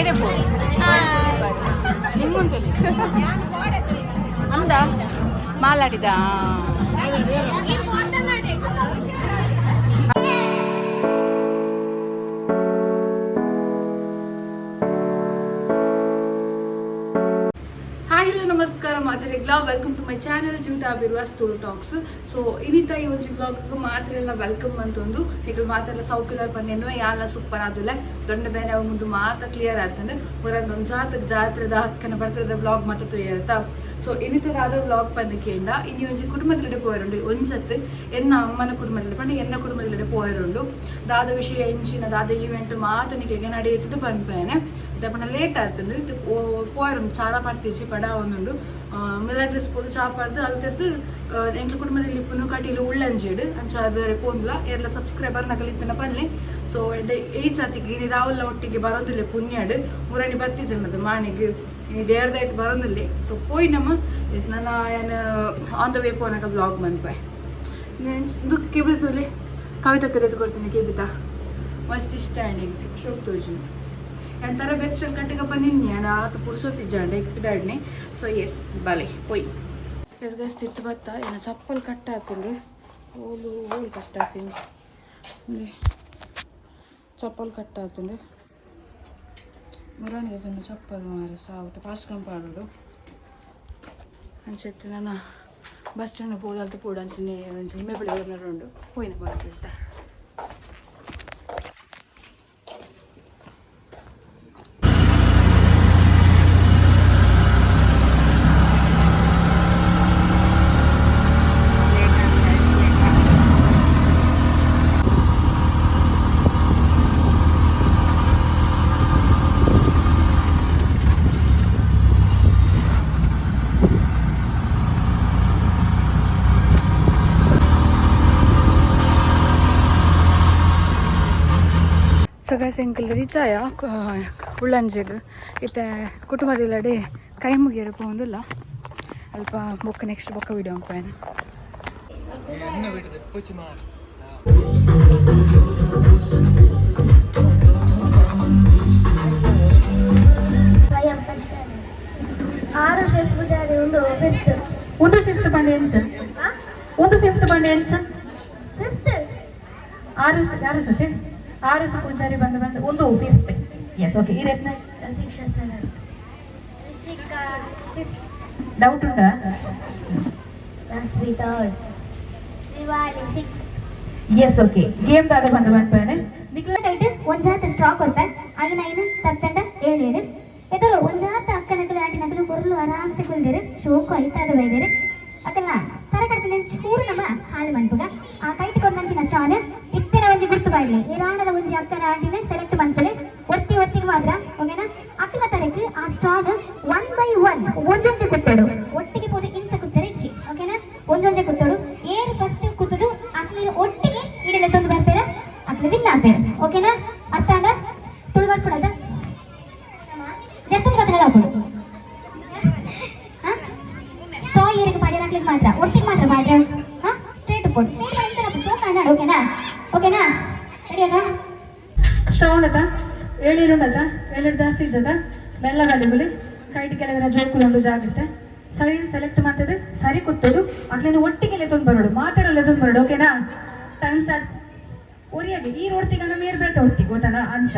ತೆಪೋ ನಿಮ್ಮುಂತಲಿ ಅಂದ ಮಾಲಾಡಿದ ನಮಸ್ಕಾರ ಮಾತಾಡಿಗ್ಲಾ ವೆಲ್ಕಮ್ ಟು ಮೈ ಚಾನಲ್ ಜೀವಿತಾಬಿರುವ ಸ್ಟೋರಿ ಟಾಕ್ಸ್. ಸೊ ಇನ್ನಿತ ಈ ಒಂದು ಬ್ಲಾಗ್ಗೂ ಮಾತ್ರ ಎಲ್ಲ ವೆಲ್ಕಮ್ ಅಂತಂದು ಈಗ ಮಾತೆಲ್ಲ ಸೌಕರ್ಯ ಪನ್ನೇನು ಯಾಲ ಸೂಪರ್ ಆದಿಲ್ಲ ದೊಡ್ಡ ಬೇರೆ ಅವ ಮುಂದೆ ಮಾತ ಕ್ಲಿಯರ್ ಆಗ್ತಂದ್ರೆ ಹೊರದೊಂದು ಜಾತ್ರೆದ ಹಕ್ಕನ ಬರ್ತದ ಬ್ಲಾಗ್ ಮಾತ್ರ ತೊಯ್ಯರ್ತಾ. ಸೊ ಇನ್ನಿತರಾದ ಬ್ಲಾಗ್ ಪನ್ನಕ್ಕೆಂಡ ಇನ್ನು ಒಂಜಿ ಕುಟುಂಬದಲ್ಲಿಡೆ ಪೋಯರುಂಡು ಒಂಜತ್ತು ಎನ್ನ ಅಮ್ಮನ ಕುಟುಂಬದಲ್ಲಿ ಪಂಡ ಎನ್ನ ಕುಟುಂಬದಲ್ಲಿಡೆ ಪೋಯರುಂಡು ದಾದ ವಿಷಯ ಎಂಚಿನ ದಾದ ಈವೆಂಟ್ ಮಾತನಿಗೆ ನಡೆಯುತ್ತಿದ್ದು ಪನ್ಪೇನೆ ದಪ್ಪನ ಲೇಟ್ ಆಗ್ತಂದು ಇದು ಪೋಯರುಂಡು ಚಾಲ ಪಾಡ್ತಿಸಿ ಪಡ ಒಂದುಂಡು ಮಿಲಾಗ್ರಿಸ್ಬೋದು ಚಾಪಾಡ್ದು ಅಲ್ತದ್ದು ಎಂಟ್ಲ ಕುಟುಂಬದಲ್ಲಿ ಇಪ್ಪನು ಕಟೀಲು ಉಳ್ಳಂಜೇಡು ಅಂಚಾದ್ರೆ ಪೋಂದಿಲ್ಲ ಎಲ್ಲ ಸಬ್ಸ್ಕ್ರೈಬರ್ ನಕಲಿತ್ತನ ಪನ್ಲೆ. ಸೊ ಈ ಚಾತಿಗೆ ಇದು ರಾಹುಲ್ ಒಟ್ಟಿಗೆ ಬರೋದಿಲ್ಲ ಪುಣ್ಯಾಡು ಮೂರನೇ ಬತ್ತಿ ಜನದು ಮಾಣಿಗೆ ದೇರ್ದಾಯ್ತು ಬರೋದಿಲ್ಲ. ಸೊ ಪೋಯ್ ನಮ್ಮ ನನ್ನ ಏನು ಆನ್ ದ ವೇ ಪೋನಾಗ ಬ್ಲಾಗ್ ಬಂದ್ಪಾಯ್ ದುಃಖ ಕೇಬಿಳ್ತೋಲೆ ಕವಿತಾ ಕರೆದು ಕೊಡ್ತೀನಿ ಕೇಬಿತಾ ಮಸ್ತ್ ಇಷ್ಟ ಅಂಡಿ ಶೋಕ್ ತೋಜು ಎಂತರ ಬೆಚ್ಚಲ್ ಕಟ್ಟಿಗಪ್ಪ ನಿನ್ನೆ ಆತ ಪುರ್ಸೋತಿಜ್ಜಾಂಡೆ ಪಿಡಾಡ್ನೆ. ಸೊ ಎಸ್ ಬಾಲೆ ಪೊಯ್ ಎಸ್ ಗಸ್ ತಿತ್ತು ಬತ್ತ ಏನೋ ಚಪ್ಪಲ್ ಕಟ್ಟ ಹಾಕೊಂಡು ಓಲು ಕಟ್ಟ ಹಾಕಿಂದು ಚಪ್ಪಲ್ ಕಟ್ಟ ಹಾಕೊಂಡು ಮುರಾಣಿಗೆ ತಂದು ಚಪ್ಪಲ್ ಮಾರಿ ಸಾವುಟ ಫಾಸ್ಟ್ ಕಂಪಾಡು ಅನ್ಸುತ್ತೆ ನಾನು ಬಸ್ ಸ್ಟ್ಯಾಂಡ್ ಹೋದಲ್ತು ಪೂಡ ಅನ್ಸಿನಿ ಒಂದು ಮೇಬಳಿ ಉಂಡು ಹೋಯ್ನ ಬರುತ್ತೆ. ಸಗಾಸಿ ಅಂಕಲ್ ರೀಚ್ ಆಯ ಉಳ್ಳಂಜೆಗೆ ಇತ್ತ ಕುಟುಂಬದೆಲ್ಲಡೆ ಕೈ ಮುಗಿಯರು ಪೋಂದಿಲ್ಲ ಅಲ್ಪ ಬೊಕ್ಕ ನೆಕ್ಸ್ಟ್ ಬೊಕ್ಕ ವಿಡಿಯೋ ಅಂಪೇನು ಒಂದು ಫಿಫ್ತ್ ಬಂಡೆ ಎಂಚ ಒಂದು ಫಿಫ್ತ್ ಬಂಡೆ ಎಂಚ ಆರು ಸತಿ ಆರು ಪೂಜಾರಿ ಬಂದು ಒಂದು ಫಿಫ್ತ್ ಎಸ್ ಓಕೆ ಈ ರೇಟ್ನ ಡೌಟ್ ಉಂಟಾ ಎಸ್ ಓಕೆ ಗೇಮ್ ದಾದ ಬಂದು ಒಂಜಾತ ಸ್ಟ್ರಾ ಕೊರ್ಪೆ ಆಗಿನ ಐನು ತತ್ತಂಡ ಏಳೇರು ಎದುರು ಒಂಜಾತ ಅಕ್ಕನಕಲು ಆಟಿನಕಲು ಕೊರಲು ಆರಾಮ್ಸೆ ಕುಲ್ದಿರು ಶೋಕು ಐತಾದ ವೈದ್ಯರು ಅಕಲ್ಲ ತರ ಕಡ್ತೀನಿ ಚೂರು ನಮ್ಮ ಹಾಳು ಮನ್ಪುಗ ಆ ಕೈಟ್ ಕೊರ್ನಂಚಿನ ಸ್ಟ್ರಾನ್ ಇತ್ತಿನ ಒಂಜಿ ಗುರ್ತು ಬಾಯ್ಲೆ ಇರಾಣದ ಒಂಜಿ ಅಕ್ಕನ ಆಟಿನ ಸೆಲೆಕ್ಟ್ ಮನ್ಪುಲೆ ಒತ್ತಿಗೆ ಮಾತ್ರ ಓಕೆನಾ ಅಕ್ಕಲ ತರಕ್ಕೆ ಆ ಸ್ಟ್ರಾನ್ 1 by 1 ಒಂಜೊಂಜೆ ಕುತ್ತೋಡು ಒಟ್ಟಿಗೆ ಪೋದು ಇಂಚ ಕುತ್ತರೆ ಇಚ್ಚಿ ಓಕೆನಾ ಒಂಜೊಂಜೆ ಕುತ್ತೋಡು ಏರು ಫಸ್ಟ್ ಕುತ್ತದು ಅಕ್ಲಿನ ಒಟ್ಟಿಗೆ ಇಡಲೆ ತಂದು ಬರ್ತೀರ ಅಕ್ಲಿ ವಿನ್ ಆಗ್ತಾರೆ ಓಕೆನಾ ಅರ್ಥ ಅಂಡ ತುಳು ಬರ್ಕೊಡದ ಎತ್ತೊಂದು ಬತ್ತಲ್ಲ ಹಾಕೋಡು ಸ್ಟ್ರಾ ಏರಿಗೆ ಪಾಡಿ ಹಾಕ್ಲಿಕ್ಕೆ ಮಾತ್ರ ಒಟ್ಟಿಗೆ ಮಾತ್ರ ಪಾಡಿ ಸ್ಟ್ರೇಟ್ ಕೊಡು ಸ್ಟ್ರೇಟ್ ಓಕೆನಾ ಓಕೆನಾ ರೆಡಿ ಅದ ಸ್ಟ್ರಾ ಉಂಡತ ಏಳೇರು ಉಂಡತ ಏಳೇರು ಜಾಸ್ತಿ ಇದ್ದದ ಮೆಲ್ಲ ವ್ಯಾಲ್ಯೂಬಲ್ ಕೈಟ್ ಕೆಲವರ ಜೋಕುಲೊಂದು ಜಾಗುತ್ತೆ ಸರಿ ಸೆಲೆಕ್ಟ್ ಮಾಡ್ತದೆ ಸರಿ ಕೂತೋದು ಅಕ್ಲೇನು ಒಟ್ಟಿಗೆ ಲೆತ್ತೊಂದು ಬರೋಡು ಮಾತಾಡೋ ಲೆತ್ತೊಂದು ಬರೋಡು ಓಕೆನಾ ಟೈಮ್ ಸ್ಟಾರ್ಟ್ ಒರಿಯಾಗಿ ಈ ರೋಡ್ತಿಗೆ ನಮ್ಮ ಏರ್ ಬೇಟ ಹೊರ್ತಿಗೆ ಗೊತ್ತಾನ ಅಂಚ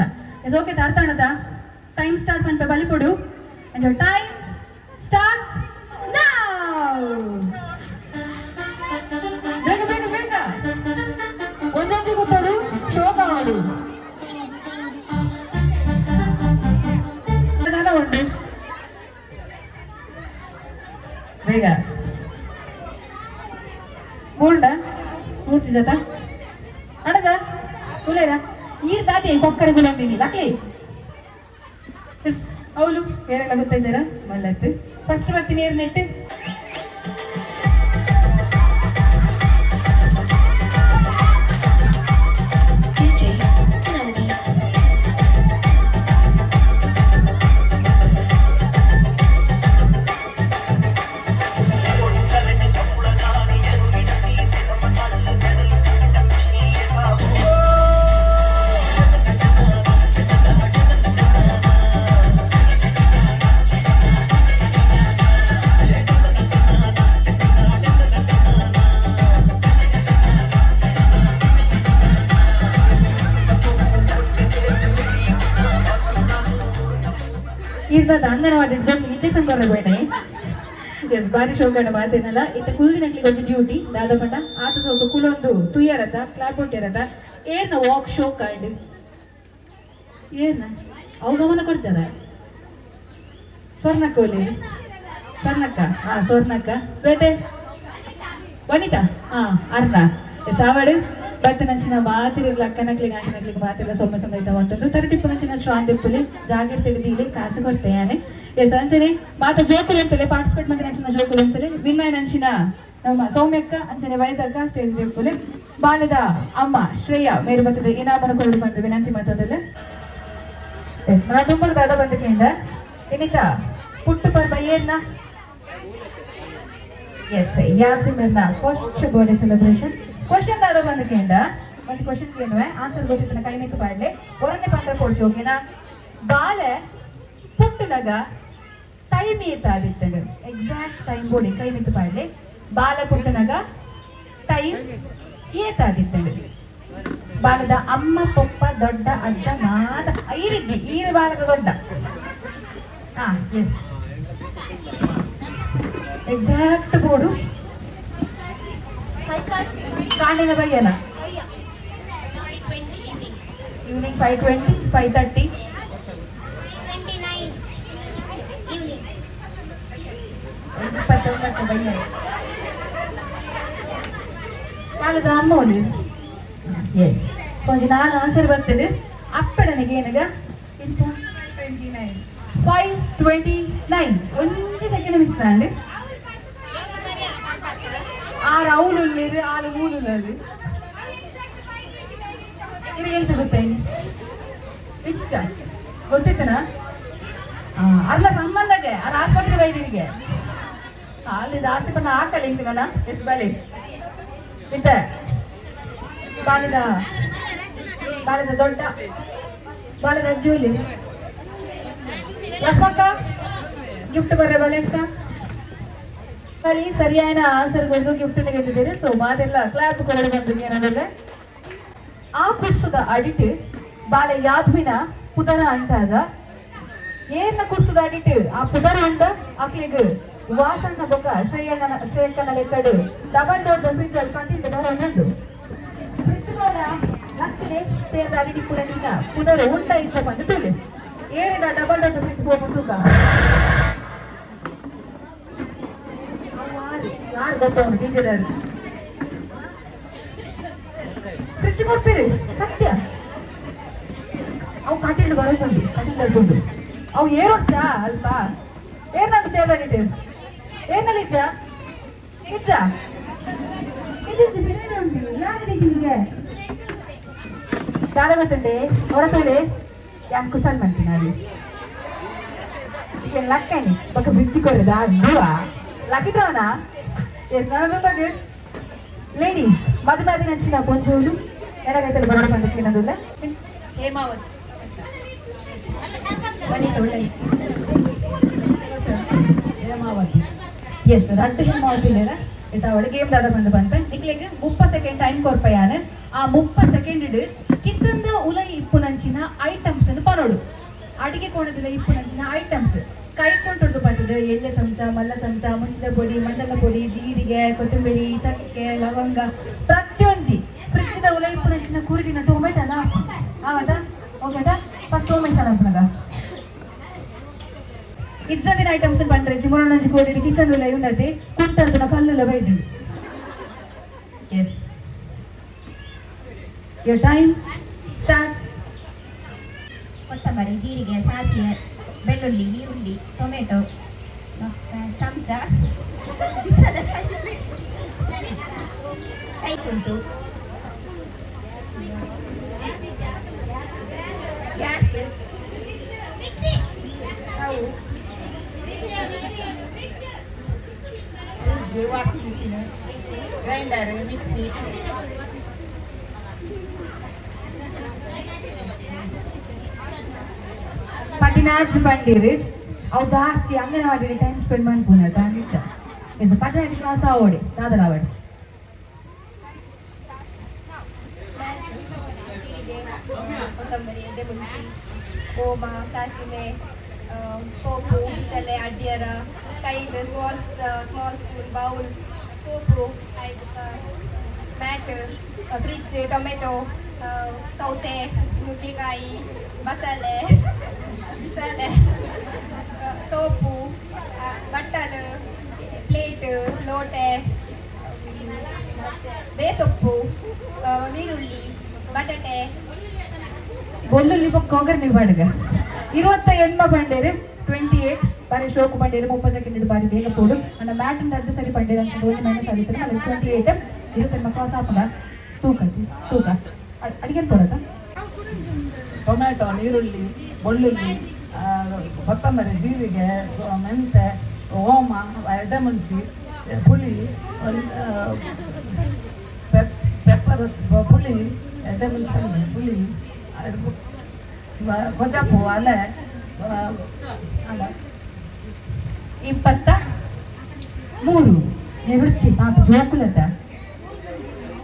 ಎಸ್ ಓಕೆ ಅರ್ಥ ಅನ್ನದ ಟೈಮ್ ಸ್ಟಾರ್ಟ್ ಅಂತ ಬಲಿ ಕೊಡು and your time starts now ಬೇಗ ಬೇಗ ಬೇಗ ಒಂದೊಂದು ಗೊತ್ತಾಡು ಶೋಕ ಮಾಡು ಜನ ಉಂಟು ಬೇಗ ಮೂರ್ಡ ಮೂರ್ತಿ ಜತ ಅಡದ ಕುಲೇರ ಈರ್ ದಾಟಿ ಕೊಕ್ಕರೆ ಗುಲಾಂದಿನಿ ಲಾಕ್ಲಿ ಅವಳು ಏರೆಲ್ಲ ಗೊತ್ತಾಯ್ತಾರ ಮಲ್ಲತ್ತು ಫಸ್ಟ್ ಬರ್ತೀನಿ ಏರ್ ನೆಟ್ಟು ಇರ್ತದ ಅಂಗನವಾಡಿ ಇಂಜೆಕ್ಷನ್ ಕೊರಗೆ ಹೋಯ್ನಾಯಿ ಎಸ್ ಬಾರಿ ಶೋಕಂಡ ಮಾತೇನಲ್ಲ ಇತ್ತ ಕುಲ್ದಿನಕ್ಲಿ ಕೊಂಚ ಡ್ಯೂಟಿ ದಾದ ಪಂಡ ಆತ ಸ್ವಲ್ಪ ಕುಲೊಂದು ತುಯ್ಯರತ ಕ್ಲಾಪ್ ಹೊಟ್ಟಿರತ ಏನ ವಾಕ್ ಶೋ ಕಾರ್ಡ್ ಏನ ಅವು ಗಮನ ಕೊಡ್ತಾರ ಸ್ವರ್ಣಕ್ಕ ಒಲಿ ಸ್ವರ್ಣಕ್ಕ ಹಾ ಸ್ವರ್ಣಕ್ಕ ಬೇತೆ ವನಿತಾ ಹಾ ಅರ್ಣ ಸಾವಡು ಬಟ್ ನಂಚಿನ ಮಾತಿರಲ್ಲ ಅಕ್ಕನಕ್ಲಿಗೆ ಆಂಟಿನಕ್ಲಿಗೆ ಮಾತಿರಲ್ಲ ಸ್ವಲ್ಪ ಸಂದೈತ ಅಂತಂದು ತರಟಿಪ್ಪು ನಂಚಿನ ಸ್ಟ್ರಾಂಗ್ ಇಪ್ಪಲಿ ಜಾಕೆಟ್ ತೆಗೆದಿಲಿ ಕಾಸು ಕೊಡ್ತೇನೆ ಎಸ್ ಅಂಚನೆ ಮಾತ ಜೋಕುಲು ಅಂತಲೇ ಪಾರ್ಟಿಸಿಪೇಟ್ ಮಾಡಿ ನಂಚಿನ ಜೋಕುಲು ಅಂತಲೇ ವಿನ್ನಯ್ ನಂಚಿನ ನಮ್ಮ ಸೌಮ್ಯಕ್ಕ ಅಂಚನೆ ವೈದ್ಯಕ್ಕ ಸ್ಟೇಜ್ ಇಪ್ಪಲಿ ಬಾಲ್ಯದ ಅಮ್ಮ ಶ್ರೇಯ ಮೇರು ಬರ್ತದೆ ಇನಾಮನ ಕೊರಡು ಬಂದು ವಿನಂತಿ ಮಾತಾಡಲ್ಲ ಎಸ್ ನಾ ತುಂಬ ದಾದ ಬಂದಕ್ಕಿಂದ ಇನ್ನಿತ ಪುಟ್ಟು ಪರ್ಬ ಏನ್ನ ಎಸ್ ಯಾತ್ರಿ ಮೇರ್ನ ಫಸ್ಟ್ ಬರ್ಡೇ ಸೆಲೆಬ್ರೇಷನ್ ಕ್ವಶನ್ ದಾದ ಬಂದಕ್ಕಿಂದ ಮಂచి ಕ್ವಶನ್ ಏನು ಆನ್ಸರ್ ಗೊತ್ತಿನ ಕೈ ಮಿತ್ತು ಪಾಡ್ಲೆ ಒರನ್ನೆ ಪಂಡ್ರ ಕೊಡ್ಚು ಓಕೆನಾ ಬಾಲೆ ಪುಟ್ಟನಗ ಟೈಮ್ ಏತಾದಿತ್ತಡು ಎಕ್ಸಾಕ್ಟ್ ಟೈಮ್ ಬೋಡಿ ಕೈ ಮಿತ್ತು ಪಾಡ್ಲೆ ಬಾಲೆ ಪುಟ್ಟನಗ ಟೈಮ್ ಏತಾದಿತ್ತಡು ಬಾಲದ ಅಮ್ಮ ಪಪ್ಪ ದೊಡ್ಡ ಅಜ್ಜ ಮಾತ ಈರಿಜ್ಜಿ ಈರ ಬಾಲದ ದೊಡ್ಡ ಹಾ ಎಸ್ ಎಕ್ಸಾಕ್ಟ್ ಬೋರ್ಡು ಕಾಂಡಿನ ಬಯ್ಯನ ಈವ್ನಿಂಗ್ 5:20 5:30 29 ಬಯ್ಯ ಬಾಲದ ಅಮ್ಮ ಒಲಿ ಎಸ್ ಕೊಂಚ ನಾನು ಆನ್ಸರ್ ಬರ್ತದೆ ಅಪ್ಪಡನಿಗೆ ಏನಗ ಇಂಚ 5:29 ಒಂಜಿ ಸೆಕೆಂಡ್ ಮಿಸ್ ಅಂడి ಆರು ಅವಳು ಉಳ್ಳಿರು ಆಳು ಮೂಲಲ್ಲಿ ನಿನಗೆಂಚ ಗೊತ್ತಾಯ್ನಿ ಇಚ್ಚ ಗೊತ್ತಿತ್ತನ ಅಲ್ಲ ಸಂಬಂಧಗೆ ಆ ಆಸ್ಪತ್ರೆ ವೈದ್ಯರಿಗೆ ಅಲ್ಲಿ ಜಾಸ್ತಿ ಪಣ್ಣ ಹಾಕಲ್ಲ ಇಂಕನ ಎಸ್ ಬಲಿ ಇತ್ತ ಬಾಲದ ದೊಡ್ಡ ಬಾಲದ ಅಜ್ಜೂಲಿ ಲಕ್ಷ್ಮಕ್ಕ ಗಿಫ್ಟ್ ಬರ್ರೆ ಬಲೆಕ್ಕ ಸರಿ ಸರಿಯಾದ ಆನ್ಸರ್ ಕೊಟ್ಟು ಗಿಫ್ಟ್ ಗೆದ್ದಿದ್ದೀರಿ ಸೊ ಮಾದೆಲ್ಲ ಕ್ಲಾಪ್ ಕೊರಡು ಬಂದಿದೆ ಏನಂದ್ರೆ ಆ ಕುರ್ಸದ ಅಡಿಟ್ ಬಾಲೆ ಯಾದ್ವಿನ ಪುದರ ಅಂಟಾದ ಏನ ಕುರ್ಸದ ಅಡಿಟ್ ಆ ಪುದರ ಅಂಟ ಆಕ್ಲಿಗ್ ವಾಸಣ್ಣ ಬೊಕ್ಕ ಶ್ರೇಯಕ್ಕನ ಲೆಕ್ಕಡು ಡಬಲ್ ಡೋರ್ ಫ್ರಿಜ್ ಅಲ್ಲಿ ಕಂಟಿಲ್ ಹೊರಗಂಡು ಫ್ರಿಜ್ ಕೂಡ ನಕ್ಕಲೆ ಸೇರಿದ ಅಡಿಟ್ ಪುರಚಿನ ಪುದರ ಉಂಟ ಇಚ್ಚ ಬಂದು ತುಳಿ ಏನಿದ ಡಬಲ್ ಡೋರ್ ಫ್ರಿಜ್ ಹೋಗ್ಬಿಟ್ಟು ಯಾರು ಗೊತ್ತವನು ಟೀಚರ್ ಫ್ರಿಜ್ ಕೊಡ್ತೀರಿ ಸತ್ಯ ಅವು ಕಟಿಲ್ ಬರೋದುಂಡು ಕಟಿಲ್ ಬರ್ಕೊಂಡು ಅವು ಏರೊಡ್ಚ ಅಲ್ಪ ಏನಂತ ಸೇರಿಟ್ಟು ಏನಲ್ಲಿ ಇಜ್ಜ ಇಜ್ಜ ಇದು ಬಿರಿಯಾನಿ ಉಂಟು ಯಾರು ನಿಮಗೆ ಯಾರ ಗೊತ್ತುಂಡೆ ಹೊರತೋಲೆ ಯಾಕೆ ಕುಸಲ್ ಮಾಡ್ತೀನಿ ಅಲ್ಲಿ ಈಗ ಲಕ್ಕಣಿ ಬಕ್ಕ ಫ್ರಿಜ್ ಕೊಡದ ಅಲ್ವಾ ಲಕ್ಕಿಟ್ರೋನಾ ಎಸ್ ನನ್ನದೊಂದಾಗ ಲೇಡೀಸ್ ಮದುವೆ ಆದಿ ನಚ್ಚಿನ ಕೊಂಚೂರು ಎಡಗೈತಲ್ಲಿ ಬರೋಣ ಬಂದಕ್ಕೆ ನನ್ನದುಲ್ಲ ಹೇಮಾವತಿ ಹೇಮಾವತಿ ಎಸ್ ರಡ್ಡು ಹೇಮಾವತಿ ಇಲ್ಲೇರ ಎಸ್ ಅವಳು ಗೇಮ್ ದಾದ ಬಂದು ಬಂತ ನಿಕ್ಲಿಗೆ 30 ಸೆಕೆಂಡ್ ಟೈಮ್ ಕೊರ್ಪಯಾನ ಆ 30 ಸೆಕೆಂಡ್ ಕಿಚನ್ ಉಲೈ ಇಪ್ಪು ನಂಚಿನ ಐಟಮ್ಸ್ ಪನೋಡು ಅಡಿಗೆ ಕೋಣದ ಇಪ್ಪು ನಂಚಿನ ಐಟಮ್ಸ್ ಕೈ ಕೊಂಟೊಡ್ದು ಬರ್ತದೆ ಎಣ್ಣೆ ಚಮಚ ಮಲ್ಲ ಚಮಚ ಮುಂಚಿದ ಪೊಡಿ ಮಂಜಲ ಪೊಡಿ ಜೀರಿಗೆ ಕೊತ್ತಂಬರಿ ಚಕ್ಕೆ ಲವಂಗ ಪ್ರತಿಯೊಂಜಿ ಫ್ರಿಜ್ದ ಉಲೈ ಇಪ್ಪು ನಂಚಿನ ಕೂರಿದಿನ ಟೊಮೆಟೊನ ಆವದ ಓಕೆಟಾ ಫಸ್ಟ್ ಟೊಮೆಟೊ ಹಾಕ್ನಗ ಇಜ್ಜಂದಿನ ಐಟಮ್ಸ್ ಪಂಡ್ರೆ ಚಿಮುರೊಂಜಿ ಕೋಡಿ ಕಿಚನ್ ಉಲೈ ಉಂಡತೆ ಕುಂಟಂತನ ಕಲ್ಲುಲ ಬೈದಿ ಎಸ್ ಯೋರ್ ಟೈಮ್ ಸ್ಟಾರ್ಟ್ಸ್ ಕೊತ್ತಂಬರಿ ಜೀರಿಗೆ ಸಾಸಿವೆ ಬೆಳ್ಳುಳ್ಳಿ ಈರುಳ್ಳಿ ಟೊಮೆಟೊ ಚಮಚ ಕೈ ಕುಂಟು ವಾಷಿಂಗ್ ಮಿಷಿನ್ ಗ್ರೈಂಡರ್ ಮಿಕ್ಸಿ ಪಟಿನಾಚಿ ಪಂಡೀರು ಅವು ಜಾಸ್ತಿ ಅಂಗನವಾಡಿ ಟೈಮ್ ಸ್ಪೆಂಡ್ ಮಾಡ್ಬೋದು ತಾನಿಚ್ಚ ಇದು ಪಟಿನಾಚಿ ಕ್ರಾಸ್ ಆವಡಿ ದಾದಲಾವಡಿ ಕೊತ್ತಂಬರಿ ಎಣ್ಣೆ ಮುಳ್ಳಿ ಓಮ ಸಾಸಿವೆ ಕೋಪು ಬಿಸಲೆ ಅಡ್ಡಿಯರ ಕೈಲ್ ಸ್ಮಾಲ್ ಸ್ಪೂನ್ ಬೌಲ್ ಕೋಪು ಮ್ಯಾಟ್ ಫ್ರಿಜ್ ಟೊಮೆಟೊ ಸೌತೆ ನುಗ್ಗೆಕಾಯಿ ಬಸಳೆ ಬಿಸಲೆ ತೋಪು ಬಟ್ಟಲು ಪ್ಲೇಟ್ ಲೋಟೆ ಬೇಸೊಪ್ಪು ನೀರುಳ್ಳಿ ಬಟಾಟೆ ಬೊಲ್ಲಲ್ಲಿ ಒಗ್ಗರಣೆ ಬಾಡಿಗೆ 28 ಪಂಡೇರು 28 ಬಾರಿ ಶೋಕು ಪಂಡೇರು 30 ಸೆಕೆಂಡ್ ಬಾರಿ ಬೇಗ ಪೋಡು ಅಣ್ಣ ಮ್ಯಾಟಿಂದ ಅರ್ಧ ಸರಿ ಪಂಡೇರು ಅಂತ ಗೋಲಿ ಮೈನಸ್ ಆಗಿತ್ತು ಅಲ್ಲಿ 28 ಇರುತ್ತೆ ಮಕ್ಕ ಸಾಪದ ತೂಕ ಅಡಿಗೆ ಬರೋದ ಟೊಮ್ಯಾಟೊ ನೀರುಳ್ಳಿ ಬೆಳ್ಳುಳ್ಳಿ ಕೊತ್ತಂಬರಿ ಜೀರಿಗೆ ಮೆಂತೆ ಓಮ ಎಡೆಮುಂಚಿ ಪುಳಿ ಪೆಪ್ಪರ್ ಪುಳಿ ಎಡೆಮುಂಚಿ ಪುಳಿ ಕೊಜಾಪು ಅಲೆ 23 ನೆವರ್ಚಿ ಪಾಪ ಜೋಕುಲತ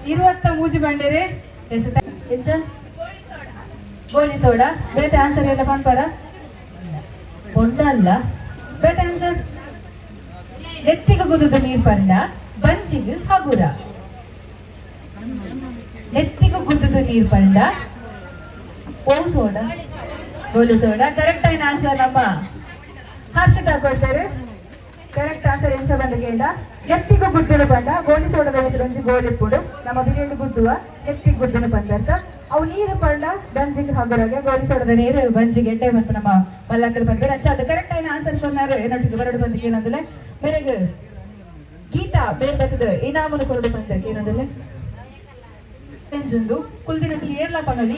23 ಬಂಡೇರೆ ಎಸತ ಎಂಚ ಗೋಲಿ ಸೋಡಾ ಬೇತೆ ಆನ್ಸರ್ ಎಲ್ಲ ಪಂಪರ ಬೊಂಡ ಅಲ್ಲ ಬೇತೆ ಆನ್ಸರ್ ನೆತ್ತಿಗೆ ಗುದುದು ನೀರು ಪಂಡ ಬಂಚಿಗೆ ಹಗುರ ನೆತ್ತಿಗೆ ಗುದ್ದುದು ನೀರು ಪಂಡ ಓ ಸೋಡಾ ಗೋಲಿ ಸೋಡಾ ಕರೆಕ್ಟ್ ಆಯ್ನ ಆನ್ಸರ್ ನಮ್ಮ ಹರ್ಷಿತಾ ಕೊಡ್ತಾರೆ ಕರೆಕ್ಟ್ ಆನ್ಸರ್ ಎಂಚ ಬಂದ ಕೇಳ ಎತ್ತಿಗೆ ಗುದ್ದುನು ಬಂಡ ಗೋಲಿ ಸೋಡದ ಒಂಜಿ ಗೋಲಿ ಇಪ್ಪುಡು ನಮ್ಮ ಬಿರಿಯಾನಿ ಗುದ್ದುವ ಎತ್ತಿಗೆ ಗುದ್ದುನು ಬಂದಂತ ಅವು ನೀರು ಪಂಡ ಬಂಜಿಗೆ ಹಗುರಾಗೆ ಗೋಲಿ ಸೋಡದ ನೀರು ಬಂಜಿಗೆ ಎಡ್ಡೆ ಬಂತು ನಮ್ಮ ಮಲ್ಲಕ್ಕಲ್ ಬಂದ್ರೆ ಅಂಚ ಅದು ಕರೆಕ್ಟ್ ಆಯ್ನ ಆನ್ಸರ್ ಕೊನ್ನಾರು ಏನೊಟ್ಟಿಗೆ ಬರಡು ಬಂದಕ್ಕೆ ಏನಂದ್ರೆ ಮೇರೆಗೆ ಗೀತಾ ಬೇರೆ ಬರ್ತದ ಇನಾಮನು ಕೊರಡು ಬಂದಕ್ಕೆ ಏನಂದ್ರೆ ಎಂಜುಂದು ಕುಲ್ದಿನ ಏರ್ಲ ಪನೋಲಿ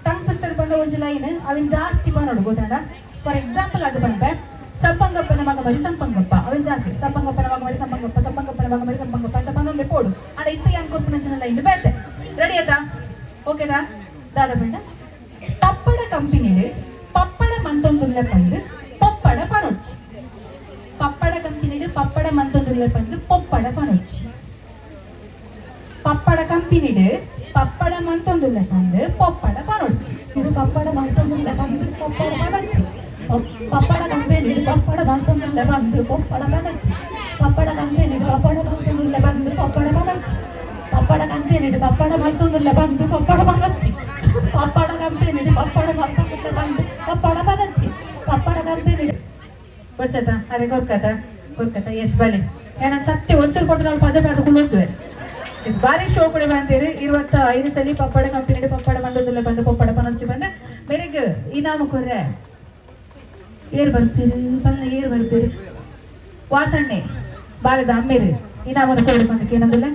ಟಂಗ್ ಪಿಕ್ಚರ್ ಬಂದ ಒಂಜಿ ಲೈನ್ ಅವಿನ್ ಜಾಸ್ತಿ ಪನೋಡು ಗೊತ್ತಾಂಡ ಫಾರ್ ಎಕ್ಸಾಂಪಲ್ ಅದು ಬಂದೆ ಸಂಪಂಗಪ್ಪನ ಮಗ ಮರಿ ಸಂಪಂಗಪ್ಪ ಅವನ್ ಜಾಸ್ತಿ ಸಂಪಂಗಪ್ಪನ ಮಗ ಮರಿ ಸಂಪಂಗಪ್ಪನ ಮಗ ಮರಿ ಸಂಪಂಗಪ್ಪ ಅಂತ ಪನ್ನೊಂದೆ ಪೋಡು ಅಡ ಇತ್ತು ಯಾನ್ ಕೊರ್ಪುನ ಲೈನ್ ಬೇತೆ ರೆಡಿ ಆಯ್ತಾ ಓಕೆದಾ ದಾದ ಬಂಡ ಪಪ್ಪಡ ಕಂಪನಿಡು ಪಪ್ಪಡ ಮಂತೊಂದುಲ್ಲೆ ಪಂದು ಪಪ್ಪಡ ಪನೊಡ್ಚಿ ಪಪ್ಪಡ ಕಂಪನಿಡು ಪಪ್ಪಡ ಮಂತೊಂದುಲ್ಲೆ ಪಂದು ಪಪ್ಪಡ ಪನೊಡ್ಚಿ ಪಪ್ಪಡ ಕಂಪನಿಡು ಪಪ್ಪಡ ಮಂತೊಂದುಲ್ಲೆ ಪಂದು ಪಪ್ಪಡ ಪನೊಡ್ಚಿ ಇದು ಪಪ್ಪಡ ಮಂತೊಂದುಲ್ಲೆ ಪಂದು ಪಪ್ಪಡ ಪನೊಡ್ಚಿ ಪಪ್ಪಡ ಕಂಪನಿಡು ಪಪ್ಪಡ ಮಂತೊಂದುಲ್ಲೆ ಪಂದು ಪಪ್ಪಡ ಪನೊಡ್ಚಿ ಪಪ್ಪಡ ಕಂಪನಿಡು ಪಪ್ಪಡ ಮಂತೊಂದುಲ್ಲೆ ಪಂದು ಪಪ್ಪಡ ಪನೊಡ್ಚಿ ಪಪ್ಪಡ ಕಂಪನಿಡು ಪಪ್ಪಡ ಮಂತೊಂದುಲ್ಲೆ ಪಂದು ಪಪ್ಪಡ ಪನೊಡ್ಚಿ ಪಪ್ಪಡ ಕಂಪನಿಡು ಪಪ್ಪಡ ಮಂತೊಂದುಲ್ಲೆ ಪಂದು ಪಪ್ಪಡ ಪನೊಡ್ಚಿ ಪಪ್ಪಡ ಕಂಪನಿಡು ಕೊಡ್ಸತಾ ಅರೆ ಕೊರ್ಕತ ಎಸ್ ಬಲಿ ನಾನು ಸತ್ಯ ಒಂಚೂರು ಕೊಡ್ತಾರೆ ಅಲ್ಲಿ ಪಜ ಮಾಡ್ಕೊಂಡು ಹೋಗ್ತೇವೆ ಎಸ್ ಬಾರಿ ಶೋ ಕೂಡ ಬಂತೀರಿ 25 ಸಲ ಪಪ್ಪಡ ಕಂಪನಿ ಪಪ್ಪಡ ಬಂದದಲ್ಲ ಬಂದು ಪಪ್ಪಡ ಪನರ್ಚಿ ಬಂದ ಮೇರೆಗೆ ಇನಾಮ ಕೊರ್ರೆ ಏರ್ ಬರ್ತೀರಿ ವಾಸಣ್ಣೆ ಬಾಲದ ಅಮ್ಮೇರಿ ಇನಾಮನ ಕೊರಡು ಬಂದಕ್ಕೆ ಏನಂದಿಲ್ಲ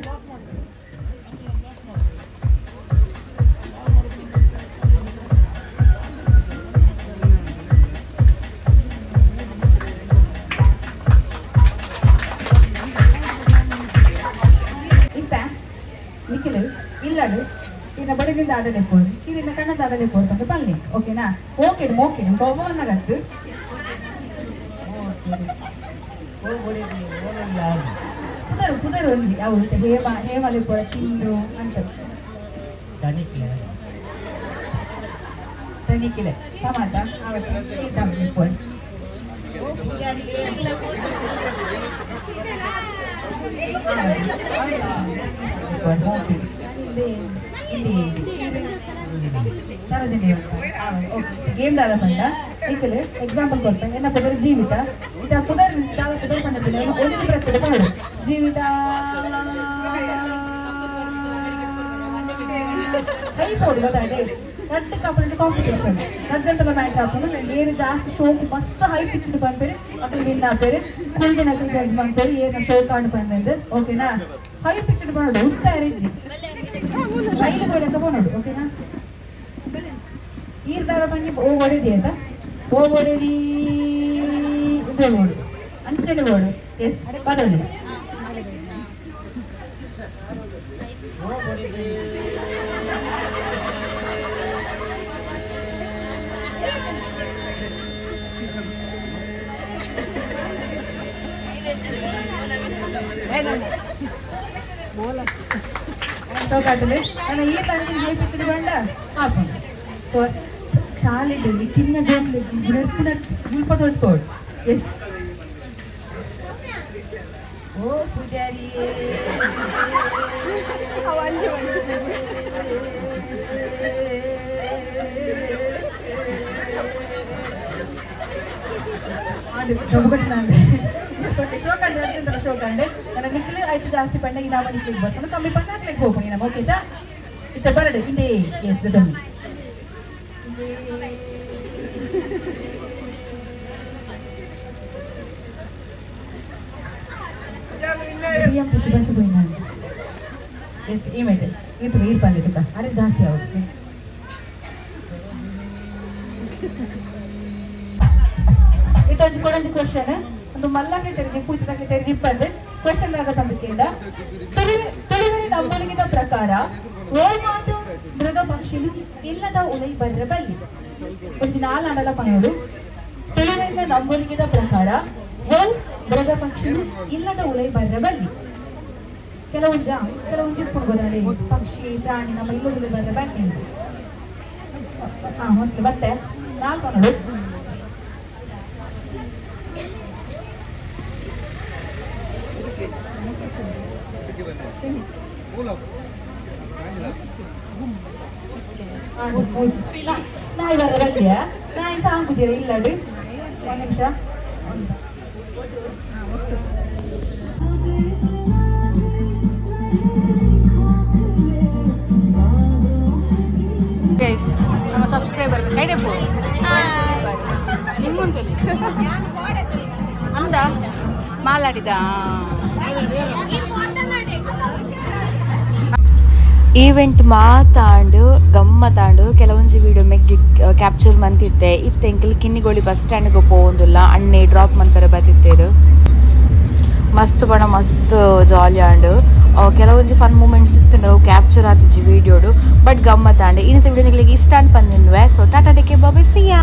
ಇಲ್ಲಡು ಇನ್ನ ಬಡಗಿಂದ ಆದಲೆ ಪೋರು ಇದನ್ನ ಕಣ್ಣದ ಆದಲೆ ಪೋರು ಬಂದು ಬಲ್ಲಿ ಓಕೆನಾ ಮೋಕೆಡು ಗೋವನ್ನಗತ್ತು ಪುದರು ಒಂಜಿ ಅವು ಹೇಮಲೆ ಪೋರ ಚಿಂದು ಅಂಚ ತನಿಖಿಲೆ ಸಮಾತ ಅವತ್ತು ಪೋರು ಗೇಮ್ ದಾದ ಪಂಡ ಇಕ್ಕಲು ಎಕ್ಸಾಂಪಲ್ ಕೊಡ್ತಾ ಎನ್ನ ಪುದರ್ ಜೀವಿತ ಇತ ಪುದರ್ ದಾದ ಪುದರ್ ಪಂಡ ಒಂದು ಪ್ರತ್ಯೇಕ ಪಂಡು ಜೀವಿತ ಹೈ ಪೋಡು ಗೊತ್ತಾಡೆ ರಟ್ಟು ಕಾಪುಂಡು ಕಾಂಪಿಟೇಷನ್ ರಜ್ಜಂತಲ ಮ್ಯಾಟ್ ಹಾಕೊಂಡು ಏನು ಜಾಸ್ತಿ ಶೋಕು ಮಸ್ತ್ ಹೈ ಪಿಚ್ಡ್ ಬಂದ್ಬೇರೆ ಅದು ವಿನ್ ಆಗ್ಬೇರೆ ಕುಲ್ದಿನ ಜಡ್ಜ್ ಮಾಡ್ತಾರೆ ಏನು ಶೋ ಕಾಣು ಬಂದಂದು ಓಕೆನಾ ಹೈ ಪಿಚ್ಡ್ ಬಂದು ಉತ್ತ ರೆಜ್ಜಿ ರೈಲು ಬೋಲಕ ಬಂದು ಓಕೆನಾ ಈರ್ದಾದ ಬನ್ನಿ ಓ ಹೊಡೆದಿ ಆಯ್ತಾ ಓ ಹೊಡೆದಿ ಇದು ಓಡು ಅಂಚನೆ ಓಡು ಎಸ್ ಬರೋದು ಕಾಟಲೆ ನನ್ನ ಈ ತಂದೆ ಪಿಚ್ಚಿನ ಬಂಡ ಹಾಕೊಂಡು ಶಾಲೆದಲ್ಲಿ ಚಿನ್ನ ಜೋಕ್ಲೆ ಬಿಡಿಸ್ತಿನ ಗುಲ್ಪ ತೋರಿಸ್ಕೊಡು. ಎಸ್ ಓ ಪೂಜಾರಿಯೇ ಅದು ಶೋಕಂಡೆ ಶೋಕಂಡೆ ನನ್ನ ನಿಕ್ಲಿ ಆಯ್ತು ಜಾಸ್ತಿ ಪಂಡ ನಾವು ನಿಕ್ಲಿಗೆ ಬರ್ಕೊಂಡು ಕಮ್ಮಿ ಪಂಡ ಹಾಕ್ಲಿಕ್ಕೆ ಹೋಗ್ಬಣಿ ನಮ್ಮ ಓಕೆತಾ ಇತ್ತ ಬರಡೆ ಹಿಂದೆ S ಗದಮ್ಮಿ yang sebuah yes image itu irpan itu kah ada jasi awak itu aja kurang question untuk malah kita terjadi pada question mereka sampai kenda tadi nampak kita prakara matu berada pakshilu illa da ulai barrabali original adalah pangalu tadi nampak kita prakara ಬರದ ಪಕ್ಷಿಗಳು ಇಲ್ಲದ ಉಲೈ ಬರಬಲ್ಲಿ ಕೆಲವು ಚಿಪ್ಪುಡು ಗೊತ್ತಾಡಿ ಪಕ್ಷಿ ಪ್ರಾಣಿ ನಮ್ಮ ಇಲ್ಲದ ಬರ ಬನ್ನಿ ಮೊದಲು ಮತ್ತೆ 4 ನೋಡು ನಾ ಬರಬಲ್ಲಿಯ ನಾ ಸಾಂಗುಜಿರ ಇಲ್ಲಡು ಒಂದು ನಿಮಿಷ ಗೈಸ್ ನಮ್ಮ ಸಬ್ಸ್ಕ್ರೈಬರ್ ಕೈದೆ ಪೋ ನಿಂಗುಂತಲಿ ಅಂದ ಮಾಲಾಡಿದ ಈವೆಂಟ್ ಮಾತಾಂಡು ಗಮ್ಮತ್ತಾಂಡು ಕೆಲವೊಂಜಿ ವೀಡಿಯೋ ಮೆಗ್ಗಿ ಕ್ಯಾಪ್ಚರ್ ಮಂತಿದ್ದೆ ಇತ್ತೆ ಎಂಕಲ್ ಕಿನ್ನಿಗೋಳಿ ಬಸ್ ಸ್ಟ್ಯಾಂಡ್ಗೆ ಪೋವೊಂದುಲ್ಲ ಅಣ್ಣೆ ಡ್ರಾಪ್ ಮನ್ಪರೆ ಬತ್ತಿತ್ತೇರು ಮಸ್ತ್ ಬಣ ಮಸ್ತ್ ಜಾಲಿ ಆಂಡ್ ಕೆಲವೊಂಜಿ ಫನ್ ಮೂಮೆಂಟ್ಸ್ ಇತ್ತು ಕ್ಯಾಪ್ಚರ್ ಆತಿಜ್ಜಿ ವೀಡಿಯೋಡು ಬಟ್ ಗಮ್ಮತ್ತಾಂಡು ಇನ್ನಿತ ವೀಡಿಯೋ ನಿಕ್ಲಿಗೆ ಇಷ್ಟ ಅಂತ ಪಂದಿನ್ವೆ so tata take care bye bye see ಯಾ.